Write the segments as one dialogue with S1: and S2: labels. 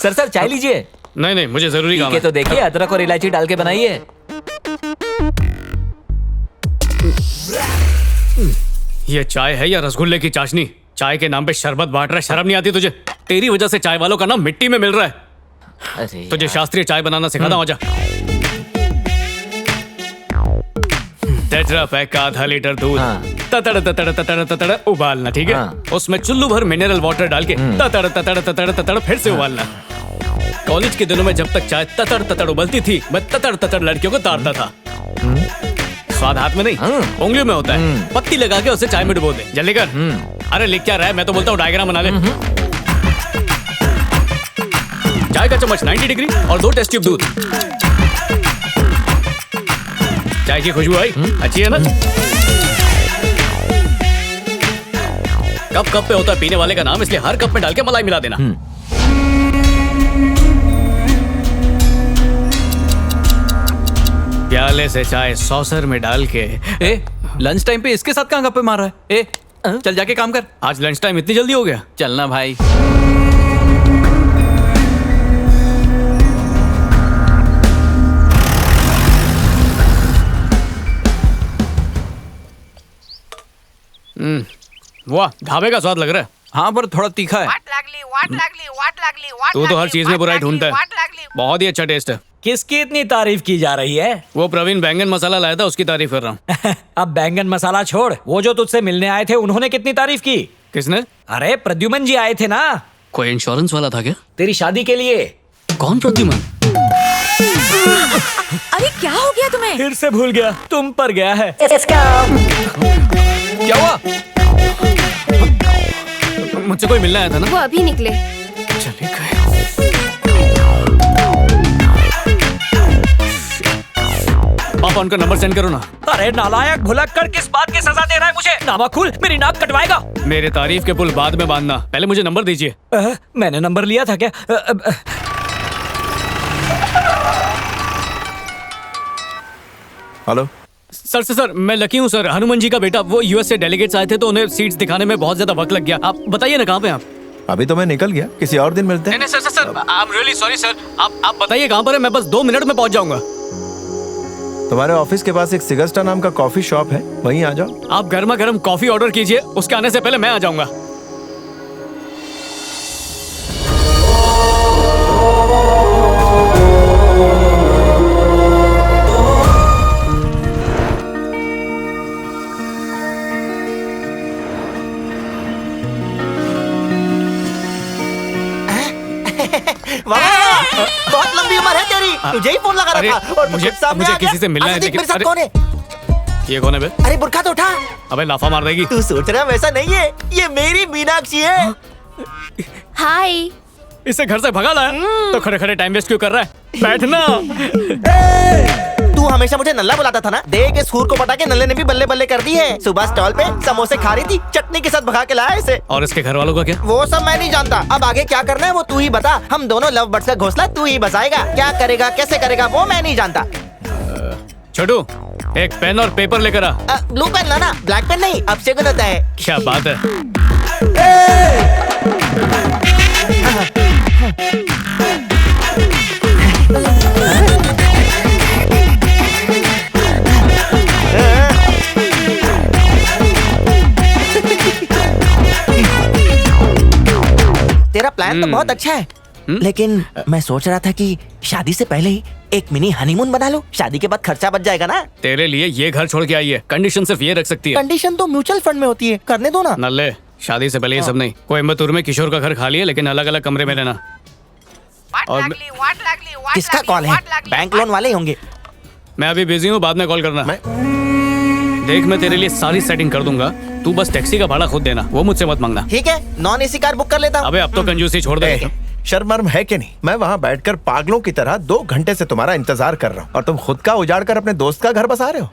S1: Sir चाय लीजिए।
S2: नहीं नहीं, मुझे जरूरी काम है।
S1: तो देखिए, अदरक और इलायची डाल के बनाइए।
S2: ये चाय है या रसगुल्ले की चाशनी? चाय के नाम पे शरबत बांट रहा है, शर्म नहीं आती तुझे? तेरी वजह से चाय वालों का नाम मिट्टी में मिल रहा है।
S1: अरे
S2: तुझे शास्त्रीय चाय बनाना सिखाता हूं, आजा। टेट्रा पैक का आधा लीटर दूध ततड़ ततड़ ततड़ ततड़ उबालना, ठीक है? उसमें चुल्लू भर मिनरल वाटर डाल के ततड़ ततड़ ततड़ ततड़ फिर से उबालना। कॉलेज के दिनों में जब तक चाय ततड़ ततड़ उबलती थी, मैं ततड़ ततड़ लड़कियों को ताड़ता था। स्वाद हाथ में नहीं, उंगलियों में होता है। पत्ती लगा के उसे चाय में डुबो दे। जल्दी कर। अरे लिख क्या रहा है? मैं तो बोलता हूँ डायग्राम बना ले। चाय का चम्मच 90 डिग्री और 2 टेस्ट ट्यूब दूध। चाय की खुशबू आई? अच्छी है ना? कप पे होता है पीने वाले का नाम, इसलिए हर कप में डाल के मलाई मिला देना। प्याले से चाय सॉसर में डाल के।
S1: लंच टाइम पे इसके साथ कहाँ गप्पे मार रहा है? चल जाके काम कर।
S2: आज लंच टाइम इतनी जल्दी हो गया?
S1: चलना भाई।
S2: वाह, ढाबे का स्वाद लग रहा है।
S1: हाँ, पर थोड़ा तीखा है।
S2: तू तो हर चीज में बुराई ढूंढता है। बहुत ही अच्छा टेस्ट है।
S3: किसकी इतनी तारीफ की जा रही है?
S2: वो प्रवीण बैंगन मसाला लाया था, उसकी तारीफ कर रहा हूँ।
S3: अब बैंगन मसाला छोड़, वो जो तुझसे मिलने आए थे उन्होंने कितनी तारीफ की?
S2: किसने?
S3: अरे प्रद्युमन जी आए थे ना।
S2: कोई इंश्योरेंस वाला था क्या?
S3: तेरी शादी के लिए।
S2: कौन प्रद्युमन?
S4: अरे क्या हो गया तुम्हें?
S3: फिर से भूल गया, तुम पर गया है।
S1: क्या हुआ?
S2: मुझसे कोई मिलने आया था ना?
S4: वो अभी निकले।
S2: चले गए। पापा उनका नंबर सेंड करो ना।
S3: अरे नालायक भुलक्कड़, किस बात की सजा दे रहा है मुझे? नामा खुल, मेरी नाक कटवाएगा।
S2: मेरे तारीफ के पुल बाद में बांधना, पहले मुझे नंबर दीजिए।
S3: मैंने नंबर लिया था क्या?
S5: हेलो
S2: सर, मैं लकी हूँ सर, हनुमान जी का बेटा। वो यूएस से डेलीगेट्स आए थे तो उन्हें सीट्स दिखाने में बहुत ज्यादा वक्त लग गया। आप बताइए ना, कहाँ पे आप?
S5: अभी तो मैं निकल गया, किसी और दिन मिलते हैं।
S2: नहीं sir, I am really sorry sir. आप बताइए कहाँ पर है, मैं बस 2 मिनट में पहुँच जाऊंगा।
S5: तुम्हारे ऑफिस के पास एक सिगस्टा नाम का कॉफी शॉप है, वहीं आ जाओ।
S2: आप गर्मा गर्म कॉफी ऑर्डर कीजिए, उसके आने से पहले मैं आ जाऊंगा।
S6: बहुत लंबी उम्र है तेरी, तुझे ही फोन लगा रहा था और
S2: मुझे किसी से मिलना है।
S6: मेरे साथ कौन है?
S2: ये कौन है बे?
S6: अरे बुर्का तो उठा।
S2: अबे लाफा मार देगी।
S6: तू सोच रहा वैसा नहीं है, ये मेरी मीनाक्षी है।
S4: हाय।
S2: इसे घर से भगा लाया तो खड़े खड़े टाइम वेस्ट क्यों कर रहा है? बैठना।
S6: तू हमेशा मुझे नल्ला बुलाता था ना, देख इस खूर को पटा के नल्ले ने भी बल्ले बल्ले कर दी है। सुबह स्टॉल पे समोसे खा रही थी, चटनी के साथ भगा के लाया इसे।
S2: और इसके घर वालों का क्या?
S6: वो सब मैं नहीं जानता। अब आगे क्या करना है वो तू ही बता। हम दोनों लव बर्ड्स का घोंसला तू ही बसाएगा। क्या करेगा, कैसे करेगा, वो मैं नहीं जानता।
S2: छोटू, एक पेन और पेपर लेकर आ।
S6: ब्लू पेन लाना, ब्लैक पेन नहीं, अब से होता है।
S2: क्या बात है।
S6: तेरा प्लान तो बहुत अच्छा है, लेकिन मैं सोच रहा था कि शादी से पहले ही एक मिनी हनीमून बना लो। शादी के बाद खर्चा बच जाएगा ना।
S2: तेरे लिए ये घर छोड़ के आई है, कंडीशन सिर्फ ये रख सकती है।
S6: कंडीशन तो म्यूचुअल फंड में होती है, करने दो ना।
S2: नल्ले, शादी से पहले ये सब नहीं। कोयम्बतूर में किशोर का घर खाली है, लेकिन अलग अलग कमरे में रहना। और
S6: किसका कॉल है? बैंक लोन वाले होंगे।
S2: मैं अभी बिजी हूँ, बाद में कॉल करना। देख, मैं तेरे लिए सारी सेटिंग कर दूंगा, तू बस टैक्सी का भाड़ा खुद देना, वो मुझसे मत मांगना।
S6: ठीक है, नॉन एसी कार बुक कर लेता हूँ।
S2: अबे अब तो कंजूसी छोड़ दे।
S5: शर्म है कि नहीं? मैं वहाँ बैठकर पागलों की तरह 2 घंटे से तुम्हारा इंतजार कर रहा हूँ और तुम खुद का उजाड़ कर अपने दोस्त का घर बसा रहे हो।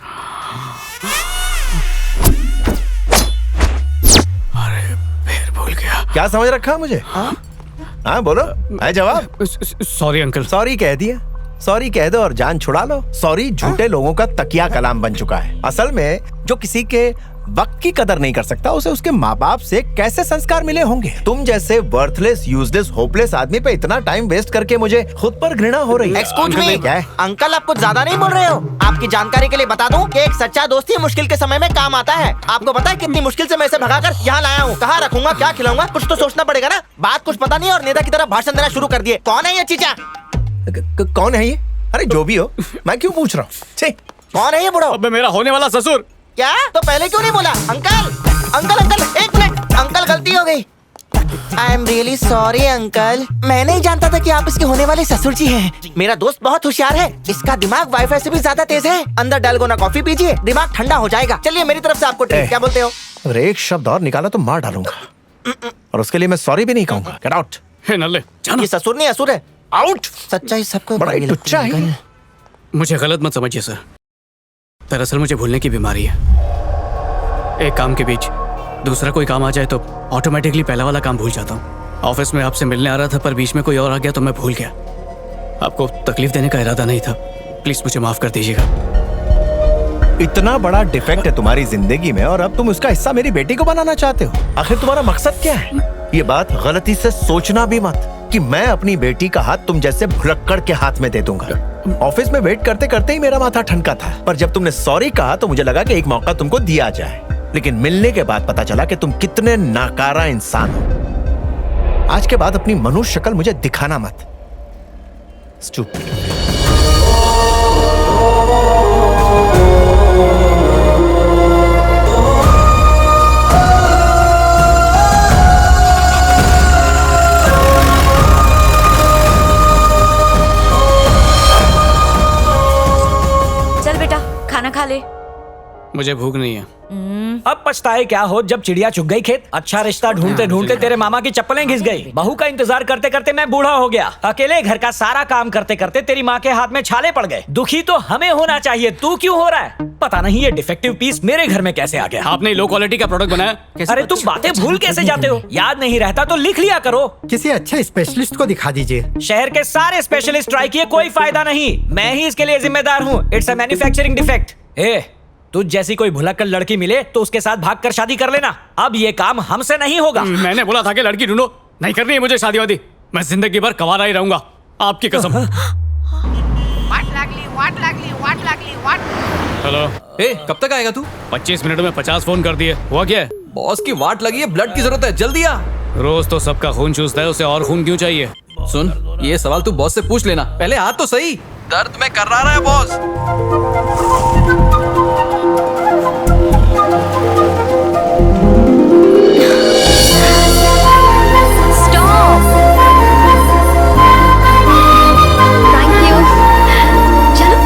S2: अरे फिर भूल गया।
S5: क्या समझ रखा मुझे? हाँ बोलो, है जवाब।
S2: Sorry uncle.
S5: सॉरी कह दिया, सॉरी कह दो और जान छुड़ा लो। सॉरी झूठे लोगों का तकिया कलाम बन चुका है। असल में जो किसी के वक्त की कदर नहीं कर सकता, उसे उसके माँ बाप से कैसे संस्कार मिले होंगे? तुम जैसे वर्थलेस, यूजलेस, होपलेस आदमी पे इतना टाइम वेस्ट करके मुझे खुद पर घृणा हो रही है।
S6: एक्सक्यूज मी,
S5: क्या है?
S6: अंकल आप कुछ ज्यादा नहीं बोल रहे हो? आपकी जानकारी के लिए बता दूं कि एक सच्चा दोस्त ही मुश्किल के समय में काम आता है। आपको पता है कितनी मुश्किल से मैं इसे भगाकर यहाँ लाया हूँ। कहाँ रखूंगा, क्या खिलाऊंगा, कुछ तो सोचना पड़ेगा ना। बात कुछ पता नहीं और नेता की तरह भाषण देना शुरू कर दिए। कौन है ये चीचा?
S5: कौन है ये? अरे जो भी हो, मैं क्यों पूछ रहा हूँ?
S6: कौन है ये बुढ़ो?
S2: अबे मेरा होने वाला ससुर।
S6: क्या? तो पहले क्यों नहीं बोला? अंकल अंकल अंकल एक मिनट, अंकल गलती हो गई। I am really sorry uncle, मैं नहीं जानता था कि आप इसके होने वाले ससुर जी हैं। मेरा दोस्त बहुत होशियार है, इसका दिमाग वाईफाई से भी ज्यादा तेज है। अंदर डालगोना कॉफी पीजिए, दिमाग ठंडा हो जाएगा। चलिए मेरी तरफ से आपको ट्रीट, क्या बोलते हो?
S5: अगर एक शब्द और निकाला तो मार डालूंगा, और उसके लिए मैं सॉरी भी नहीं कहूंगा। Get out.
S2: हे नल्ले, जाना।
S6: ये ससुर नहीं असुर है।
S5: आउट।
S6: सच्चाई सबको
S5: बड़ा
S6: बुरी
S5: ही
S6: लगती
S5: टुच्चा है।
S6: अंकल।
S2: मुझे गलत मत समझिए सर, दरअसल मुझे भूलने की बीमारी है। एक काम के बीच दूसरा कोई काम आ जाए तो ऑटोमेटिकली पहला वाला काम भूल जाता हूँ। ऑफिस में आपसे मिलने आ रहा था पर बीच में कोई और आ गया तो मैं भूल गया। आपको तकलीफ देने का इरादा नहीं था, प्लीज मुझे माफ कर दीजिएगा।
S5: इतना बड़ा डिफेक्ट है तुम्हारी जिंदगी में और अब तुम उसका हिस्सा मेरी बेटी को बनाना चाहते हो। आखिर तुम्हारा मकसद क्या है? ये बात गलती से सोचना भी मत कि मैं अपनी बेटी का हाथ तुम जैसे भुलक्कड़ के हाथ में दे दूंगा। ऑफिस में वेट करते करते ही मेरा माथा ठनका था, पर जब तुमने सॉरी कहा तो मुझे लगा कि एक मौका तुमको दिया जाए। लेकिन मिलने के बाद पता चला कि तुम कितने नाकारा इंसान हो। आज के बाद अपनी मनुष्य शक्ल मुझे दिखाना मत। स्टूपिड।
S4: चल बेटा खाना खा ले।
S2: मुझे भूख नहीं है।
S3: अब पछताए क्या हो जब चिड़िया चुग गई खेत। अच्छा रिश्ता ढूंढते ढूंढते तेरे मामा की चप्पलें घिस गई। बहू का इंतजार करते करते मैं बूढ़ा हो गया। अकेले घर का सारा काम करते करते तेरी माँ के हाथ में छाले पड़ गए। दुखी तो हमें होना चाहिए, तू क्यों हो रहा है? पता नहीं ये डिफेक्टिव पीस मेरे घर में कैसे आ गया।
S2: आपने लो क्वालिटी का प्रोडक्ट बनाया।
S3: अरे तुम बातें भूल कैसे जाते हो? याद नहीं रहता तो लिख लिया करो।
S7: किसी अच्छे स्पेशलिस्ट को दिखा दीजिए।
S3: शहर के सारे स्पेशलिस्ट ट्राई किए, कोई फायदा नहीं। मैं ही इसके लिए जिम्मेदार हूँ। It's a manufacturing defect. तुझ जैसी कोई भुलक्कड़ लड़की मिले तो उसके साथ भागकर शादी कर लेना। अब ये काम हमसे नहीं होगा।
S2: मैंने बोला था कि लड़की ढूंढो, नहीं करनी है मुझे शादी वादी। मैं जिंदगी भर कवारा ही रहूंगा, आपकी कसम। हेलो।
S1: कब तक आएगा तू?
S2: 25 मिनट में 50 फोन कर दिए। हुआ क्या है?
S1: बॉस की वाट लगी है, ब्लड की जरूरत है, जल्दी आ।
S2: रोज तो सबका खून चूसता है, उसे और खून क्यों चाहिए?
S1: सुन, ये सवाल तू बॉस से पूछ लेना, पहले आ तो सही। दर्द में कर रहा है बॉस।
S4: स्टॉप। Thank you. चलो।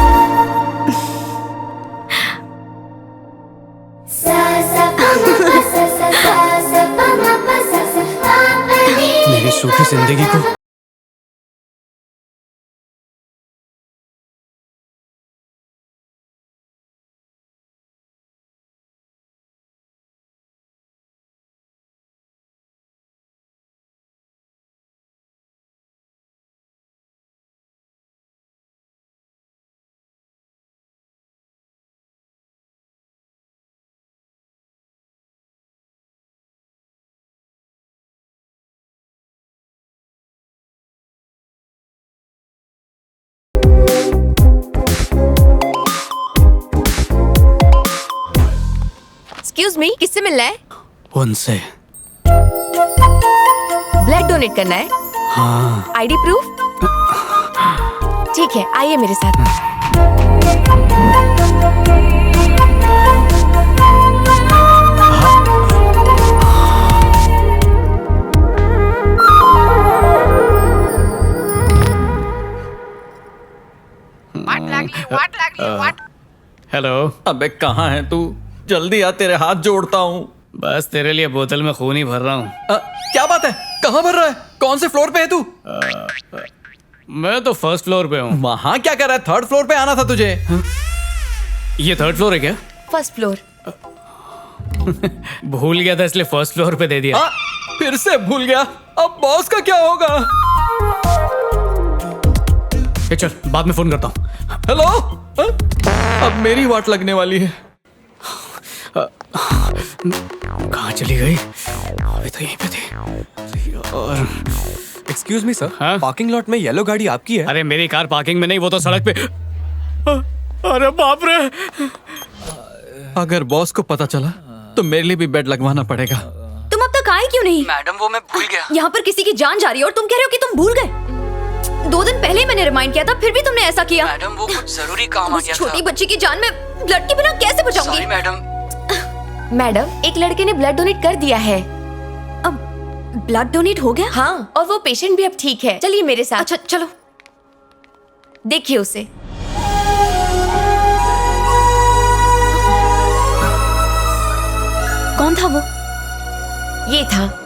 S2: मेरी सूखी जिंदगी को
S4: एक्सक्यूज मी, किससे मिलना है?
S2: उनसे।
S4: ब्लड डोनेट करना है?
S2: हाँ।
S4: ID proof? ठीक है, आइए मेरे साथ।
S2: हेलो।
S1: अबे कहाँ है तू? जल्दी आ, तेरे हाथ जोड़ता हूँ।
S2: बस तेरे लिए बोतल में खून ही भर रहा हूँ।
S1: क्या बात है? कहाँ भर रहा है? कौन से फ्लोर पे है तू?
S2: मैं तो फर्स्ट फ्लोर पे हूँ।
S1: वहाँ क्या कर रहा है? थर्ड फ्लोर पे आना था तुझे।
S2: ये थर्ड फ्लोर है क्या?
S4: First floor.
S2: भूल गया था इसलिए फर्स्ट फ्लोर पे दे दिया।
S1: फिर से भूल गया। अब बॉस का क्या होगा?
S2: चल बाद में फोन करता हूँ।
S1: हेलो। अब मेरी वाट लगने वाली है।
S2: कहाँ चली गई? अभी तो यहीं पे थी। और
S1: एक्सक्यूज मी सर,
S2: हाँ?
S1: पार्किंग लॉट में येलो गाड़ी आपकी है?
S2: अरे मेरी कार पार्किंग में नहीं, वो तो सड़क पे। अरे बाप रे!
S1: अगर बॉस को पता चला तो मेरे लिए भी बेड लगवाना पड़ेगा।
S4: तुम अब तक आए क्यों नहीं?
S1: मैडम वो मैं भूल गया।
S4: यहाँ पर किसी की जान जा रही है और तुम कह रहे हो कि तुम भूल गए। 2 दिन पहले ही मैंने रिमाइंड किया था, फिर भी तुमने ऐसा किया।
S1: मैडम वो कुछ जरूरी काम आ
S4: उस
S1: गया
S4: छोटी
S1: था।
S4: बच्ची की जान में ब्लड के बिना कैसे बचाऊंगी?
S1: Sorry madam.
S4: मैडम, एक लड़के ने ब्लड डोनेट कर दिया है। अब ब्लड डोनेट हो गया? हाँ, और वो पेशेंट भी अब ठीक है। चलिए मेरे साथ। अच्छा चलो, देखिए उसे। कौन था वो? ये था।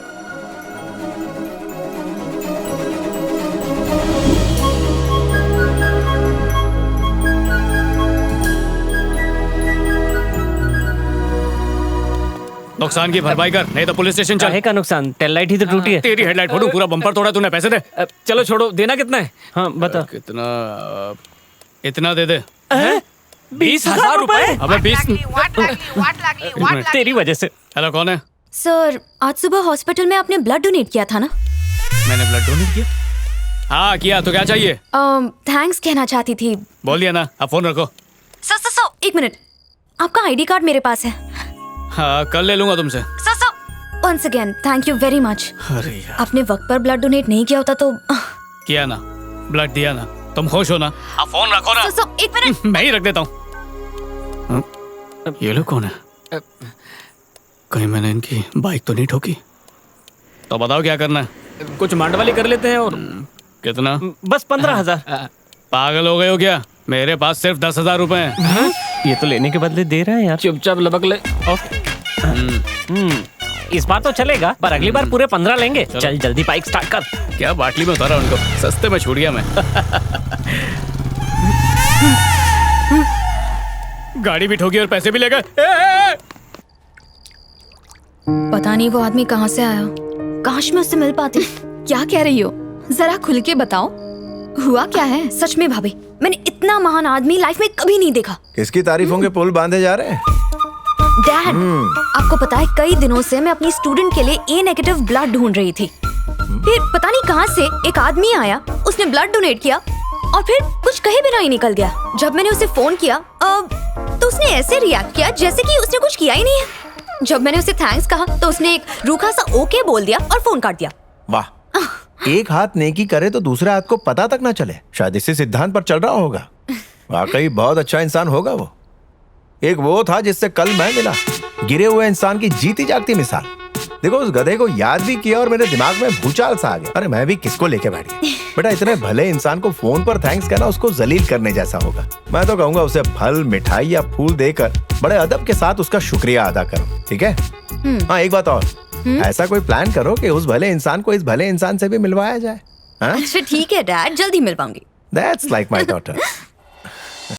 S2: नुकसान की भरपाई कर, नहीं तो पुलिस स्टेशन चल।
S3: काहे का नुकसान? टेल लाइट ही तो टूटी है।
S2: तेरी हेडलाइट फोड़ू, पूरा बम्पर तोड़ा तूने। पैसे दे।
S3: चलो छोड़ो, देना कितना है? हाँ बता।
S2: कितना? इतना दे दे।
S3: 20,000 रुपए?
S2: अबे 20।
S3: तेरी वजह से।
S2: हेलो, कौन है?
S4: सर, आज सुबह हॉस्पिटल में आपने ब्लड डोनेट किया था ना?
S2: मैंने ब्लड डोनेट किया? हाँ किया। तो क्या चाहिए?
S4: थैंक्स कहना चाहती थी।
S2: बोल दिया ना, अब फोन रखो।
S4: Sir, 1 minute. आपका आईडी कार्ड मेरे पास है।
S2: हाँ, कल ले लूंगा तुमसे।
S4: Sir, once again thank you very much.
S2: अरे यार,
S4: आपने वक्त पर ब्लड डोनेट नहीं किया होता तो।
S2: किया ना, ब्लड दिया ना। तुम खुश हो ना? अब फोन रखो ना।
S4: Sir, 1 minute.
S2: मैं ही रख देता हूँ। ये लोग कौन है? कहीं मैंने इनकी बाइक तो नहीं ठोकी? तो बताओ क्या करना है?
S3: कुछ मांडवाली कर लेते हैं। और
S2: कितना?
S3: बस 15,000।
S2: पागल हो गए हो क्या? मेरे पास सिर्फ 10,000 रुपए हैं।
S3: ये तो लेने के बदले दे रहा है यार। चुपचाप लपक ले। इस बार तो चलेगा, पर अगली बार पूरे 15 लेंगे। चल जल्दी बाइक स्टार्ट कर।
S2: क्या बाटली में उतारा उनको? सस्ते में छूट गया मैं। गाड़ी भी ठोकी और पैसे भी ले गए।
S4: पता नहीं वो आदमी कहाँ से आया। काश मैं उससे मिल पाती। क्या कह रही हो? जरा खुल के बताओ, हुआ क्या है? सच में भाभी, मैंने इतना महान आदमी लाइफ में कभी नहीं देखा।
S5: किसकी तारीफों के पुल बांधे जा रहे हैं?
S4: डैड, आपको पता है कई दिनों से मैं अपनी स्टूडेंट के लिए ए नेगेटिव ब्लड ढूंढ रही थी। फिर पता नहीं कहां से एक आदमी आया, उसने ब्लड डोनेट किया और फिर कुछ कहे बिना ही निकल गया। जब मैंने उसे फोन किया तो उसने ऐसे रिएक्ट किया जैसे कि उसने कुछ किया ही नहीं है। जब मैंने उसे थैंक्स कहा तो उसने एक रूखा सा ओके बोल दिया और फोन काट दिया।
S5: वाह, एक हाथ नेकी करे तो दूसरे हाथ को पता तक ना चले। शायद इसी सिद्धांत पर चल रहा होगा। वाकई बहुत अच्छा इंसान होगा वो। एक वो था जिससे कल मैं मिला, गिरे हुए इंसान की जीती जागती मिसाल। देखो, उस गधे को याद भी किया और मेरे दिमाग में भूचाल सा आ गया। अरे मैं भी किसको लेके बैठ गया। बेटा, इतने भले इंसान को फोन पर थैंक्स कहना उसको जलील करने जैसा होगा। मैं तो कहूंगा उसे फल, मिठाई या फूल देकर बड़े अदब के साथ उसका शुक्रिया अदा करो, ठीक है? हाँ, एक बात और, ऐसा कोई प्लान करो कि उस भले इंसान को इस भले इंसान से भी मिलवाया जाए। हाँ?
S4: अच्छा ठीक है डैड, जल्दी मिल पाऊंगी।
S5: That's like my daughter.